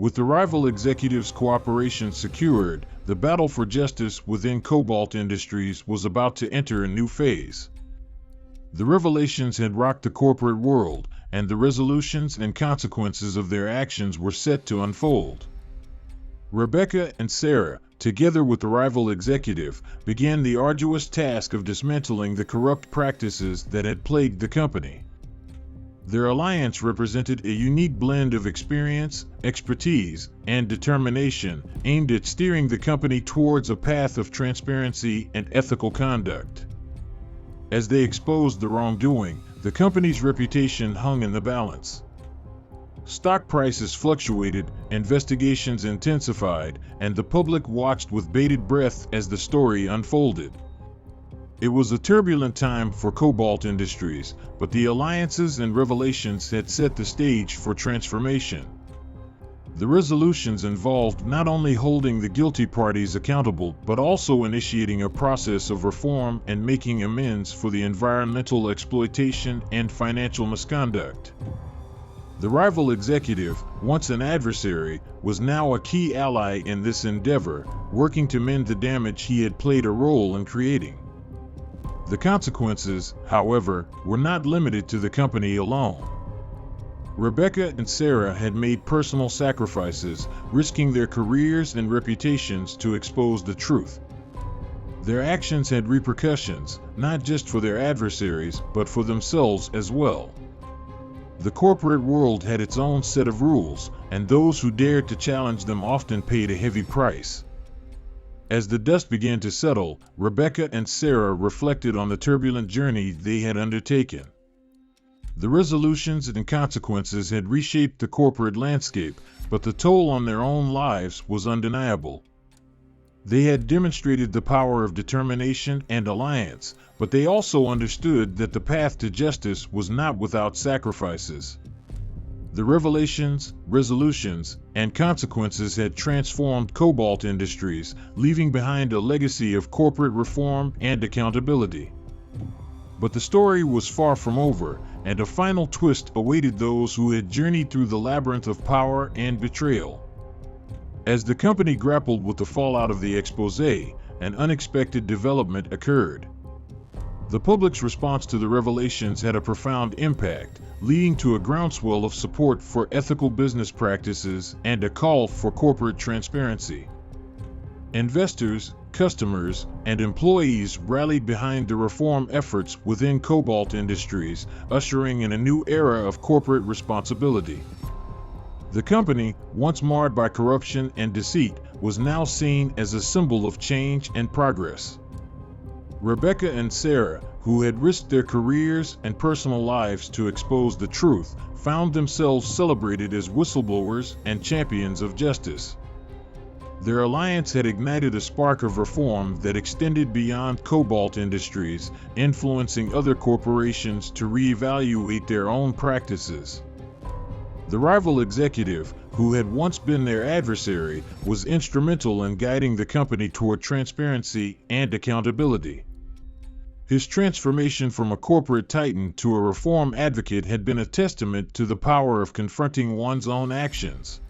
With the rival executives' cooperation secured, the battle for justice within Cobalt Industries was about to enter a new phase. The revelations had rocked the corporate world, and the resolutions and consequences of their actions were set to unfold. Rebecca and Sarah, together with the rival executive, began the arduous task of dismantling the corrupt practices that had plagued the company. Their alliance represented a unique blend of experience, expertise, and determination aimed at steering the company towards a path of transparency and ethical conduct. As they exposed the wrongdoing, the company's reputation hung in the balance. Stock prices fluctuated, investigations intensified, and the public watched with bated breath as the story unfolded. It was a turbulent time for Cobalt Industries, but the alliances and revelations had set the stage for transformation. The resolutions involved not only holding the guilty parties accountable, but also initiating a process of reform and making amends for the environmental exploitation and financial misconduct. The rival executive, once an adversary, was now a key ally in this endeavor, working to mend the damage he had played a role in creating. The consequences, however, were not limited to the company alone. Rebecca and Sarah had made personal sacrifices, risking their careers and reputations to expose the truth. Their actions had repercussions, not just for their adversaries, but for themselves as well. The corporate world had its own set of rules, and those who dared to challenge them often paid a heavy price. As the dust began to settle, Rebecca and Sarah reflected on the turbulent journey they had undertaken. The resolutions and consequences had reshaped the corporate landscape, but the toll on their own lives was undeniable. They had demonstrated the power of determination and alliance, but they also understood that the path to justice was not without sacrifices. The revelations, resolutions, and consequences had transformed Cobalt Industries, leaving behind a legacy of corporate reform and accountability. But the story was far from over, and a final twist awaited those who had journeyed through the labyrinth of power and betrayal. As the company grappled with the fallout of the exposé, an unexpected development occurred. The public's response to the revelations had a profound impact, leading to a groundswell of support for ethical business practices and a call for corporate transparency. Investors, customers, and employees rallied behind the reform efforts within Cobalt Industries, ushering in a new era of corporate responsibility. The company, once marred by corruption and deceit, was now seen as a symbol of change and progress. Rebecca and Sarah, who had risked their careers and personal lives to expose the truth, found themselves celebrated as whistleblowers and champions of justice. Their alliance had ignited a spark of reform that extended beyond Cobalt Industries, influencing other corporations to reevaluate their own practices. The rival executive, who had once been their adversary, was instrumental in guiding the company toward transparency and accountability. His transformation from a corporate titan to a reform advocate had been a testament to the power of confronting one's own actions.